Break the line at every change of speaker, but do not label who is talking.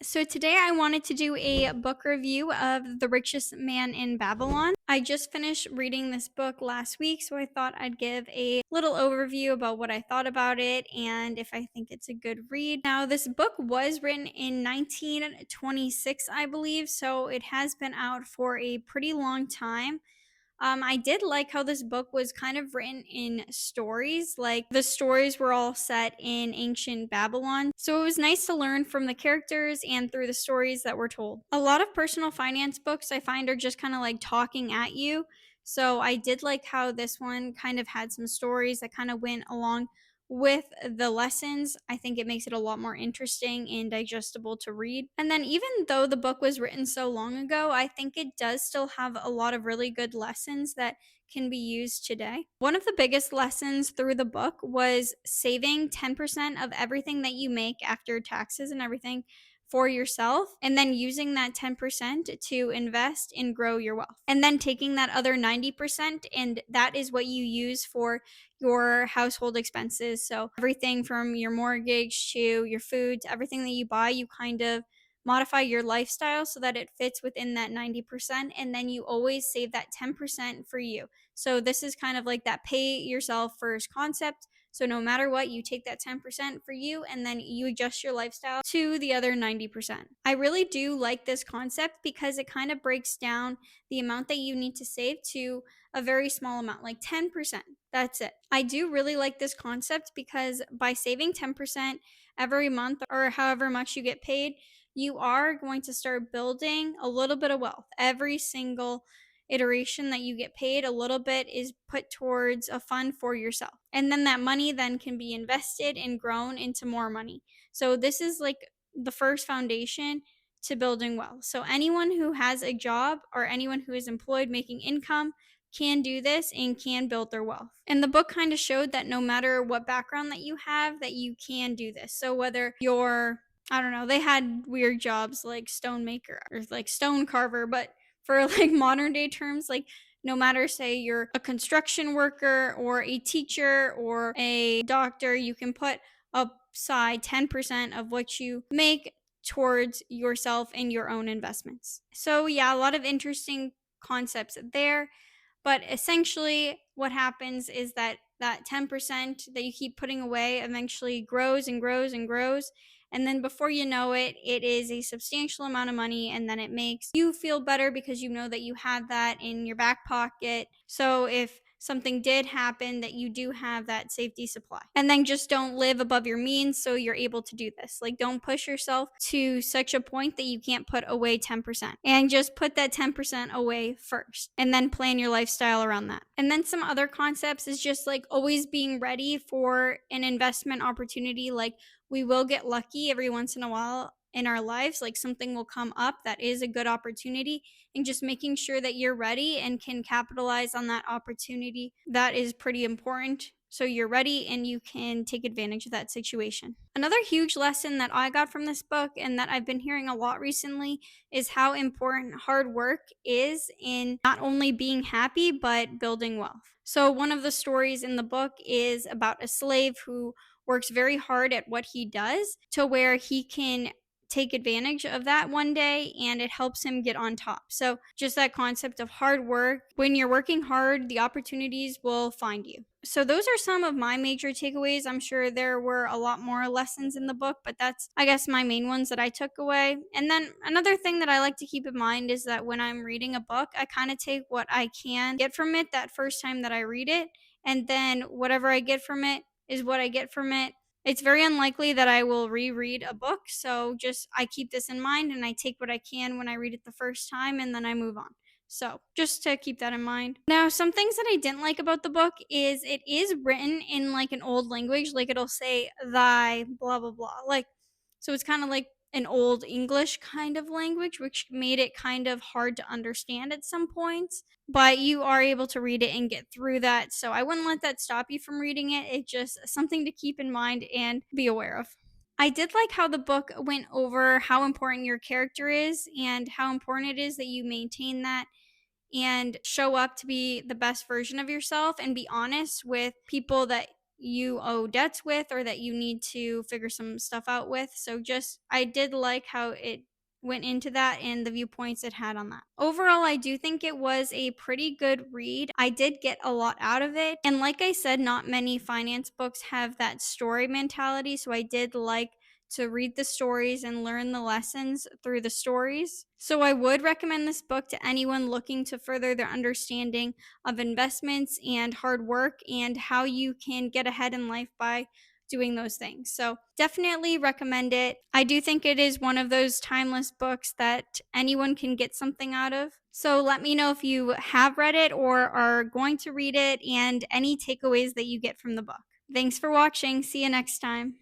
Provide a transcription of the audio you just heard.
So today I wanted to do a book review of The Richest Man in Babylon. I just finished reading this book last week, so I thought I'd give a little overview about what I thought about it and if I think it's a good read. Now, this book was written in 1926, I believe, so it has been out for a pretty long time. I did like how this book was kind of written in stories. Like the stories were all set in ancient Babylon. So it was nice to learn from the characters and through the stories that were told. A lot of personal finance books I find are just kind of like talking at you. So I did like how this one kind of had some stories that kind of went along with the lessons. I think it makes it a lot more interesting and digestible to read. And then, even though the book was written so long ago, I think it does still have a lot of really good lessons that can be used today. One of the biggest lessons through the book was saving 10% of everything that you make after taxes and everything for yourself, and then using that 10% to invest and grow your wealth. And then taking that other 90%, and that is what you use for your household expenses. So everything from your mortgage to your food to everything that you buy, you kind of modify your lifestyle so that it fits within that 90%, and then you always save that 10% for you. So this is kind of like that pay yourself first concept. So no matter what, you take that 10% for you and then you adjust your lifestyle to the other 90%. I really do like this concept because it kind of breaks down the amount that you need to save to a very small amount, like 10%. That's it. I do really like this concept because by saving 10% every month or however much you get paid, you are going to start building a little bit of wealth. Every single iteration that you get paid, a little bit is put towards a fund for yourself. And then that money then can be invested and grown into more money. So this is like the first foundation to building wealth. So anyone who has a job or anyone who is employed making income can do this and can build their wealth. And the book kind of showed that no matter what background that you have, that you can do this. So whether you're, I don't know, they had weird jobs like stonemaker or like stone carver, but for like modern day terms, like no matter say you're a construction worker or a teacher or a doctor, you can put aside 10% of what you make towards yourself and your own investments. So yeah, a lot of interesting concepts there. But essentially, what happens is that 10% that you keep putting away eventually grows and grows and grows. And then before you know it, it is a substantial amount of money. And then it makes you feel better because you know that you had that in your back pocket. So if something did happen, that you do have that safety supply. And then just don't live above your means so you're able to do this. Like, don't push yourself to such a point that you can't put away 10%. And just put that 10% away first and then plan your lifestyle around that. And then some other concepts is just like always being ready for an investment opportunity. Like, we will get lucky every once in a while in our lives, like something will come up that is a good opportunity, and just making sure that you're ready and can capitalize on that opportunity, that is pretty important, so you're ready and you can take advantage of that situation. Another huge lesson that I got from this book and that I've been hearing a lot recently is how important hard work is in not only being happy but building wealth. So one of the stories in the book is about a slave who works very hard at what he does to where he can take advantage of that one day and it helps him get on top. So, just that concept of hard work. When you're working hard, the opportunities will find you. So, those are some of my major takeaways. I'm sure there were a lot more lessons in the book, but that's, I guess, my main ones that I took away. And then another thing that I like to keep in mind is that when I'm reading a book, I kind of take what I can get from it that first time that I read it. And then whatever I get from it is what I get from it. It's very unlikely that I will reread a book, so just I keep this in mind and I take what I can when I read it the first time and then I move on. So, just to keep that in mind. Now, some things that I didn't like about the book is it is written in like an old language, like it'll say thy blah blah blah. Like, so it's kind of like an old English kind of language, which made it kind of hard to understand at some points. But you are able to read it and get through that. So I wouldn't let that stop you from reading it. It's just something to keep in mind and be aware of. I did like how the book went over how important your character is and how important it is that you maintain that and show up to be the best version of yourself and be honest with people that you owe debts with or that you need to figure some stuff out with. So just, I did like how it went into that and the viewpoints it had on that. Overall, I do think it was a pretty good read. I did get a lot out of it. And like I said, not many finance books have that story mentality. So I did like to read the stories and learn the lessons through the stories. So I would recommend this book to anyone looking to further their understanding of investments and hard work and how you can get ahead in life by doing those things. So definitely recommend it. I do think it is one of those timeless books that anyone can get something out of. So let me know if you have read it or are going to read it and any takeaways that you get from the book. Thanks for watching. See you next time.